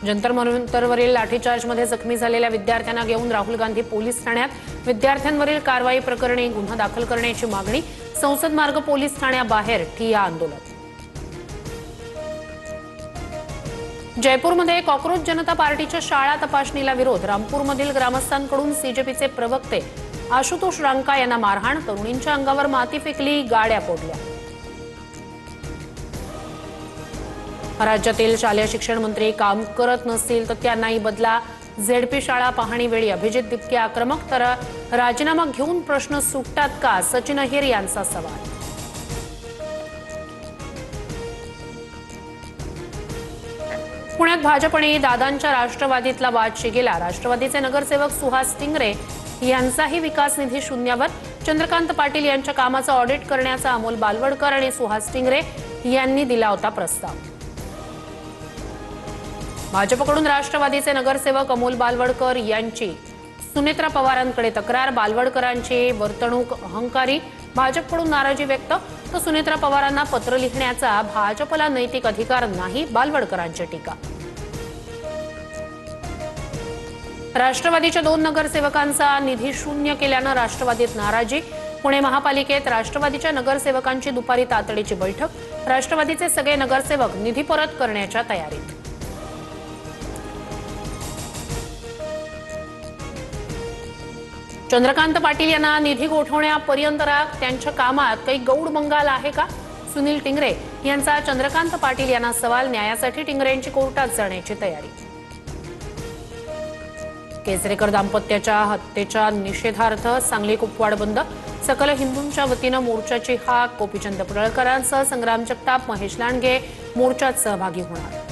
जंतर मंतरवरील लाठीचार्जमध्ये जखमी झालेल्या विद्यार्थ्यांना घेऊन राहुल गांधी पोलीस ठाण्यात विद्यार्थ्यांवरील कारवाई प्रकरणी गुन्हा दाखल करण्याची मागणी। संसद मार्ग पोलीस ठाण्याबाहेर ठिय्या आंदोलन। जयपूरमध्ये कॉकरोच जनता पार्टीच्या शाळा तपासणीला विरोध। रामपूरमधील ग्रामस्थांकडून सीजेपीचे प्रवक्ते आशुतोष रांका यांना मारहाण। तरुणींच्या अंगावर माती फेकली, गाड्या फोडल्या। राज्यातील शालेय शिक्षण मंत्री काम करत नसतील तर त्यांनाही बदला। झेडपी शाळा पाहणी वेळी अभिजित दिपके आक्रमक, तर राजीनामा घेऊन प्रश्न सुटतात का, सचिन अहिर यांचा सवाल। पुण्यात भाजप आणि दादांच्या राष्ट्रवादीतला वाद शिगेला। राष्ट्रवादीचे नगरसेवक सुहास टिंगरे यांचाही विकास निधी शून्यावर। चंद्रकांत पाटील यांच्या कामाचं ऑडिट करण्याचा अमोल बालवडकर आणि सुहास टिंगरे यांनी दिला होता प्रस्ताव। भाजपकडून राष्ट्रवादीचे नगरसेवक अमोल बालवडकर यांची सुनेत्रा पवारांकडे तक्रार। बालवडकरांची वर्तणूक अहंकारी, भाजपकडून नाराजी व्यक्त। तर सुनेत्रा पवारांना पत्र लिहिण्याचा भाजपला नैतिक अधिकार नाही, बालवडकरांची टीका। राष्ट्रवादीच्या 2 नगरसेवकांचा निधी शून्य केल्यानं राष्ट्रवादीत नाराजी। पुणे महापालिकेत राष्ट्रवादीच्या नगरसेवकांची दुपारी तातडीची बैठक। राष्ट्रवादीचे सगळे नगरसेवक निधी परत करण्याच्या तयारीत। चंद्रकांत पाटील यांना निधी गोठवण्यापर्यंत त्यांच्या कामात काही गौड मंगाल आहे का? सुनील टिंगरे यांचा चंद्रकांत पाटील यांना सवाल। न्यायासाठी टिंगरेंची कोर्टात जाण्याची तयारी। केसरेकर दाम्पत्याच्या हत्येच्या निषेधार्थ सांगली कुपवाड बंद। सकल हिंदूंच्या वतीनं मोर्चाची हाक। गोपीचंद पडळकरांसह संग्राम जगताप, महेश लांडगे मोर्चात सहभागी होणार।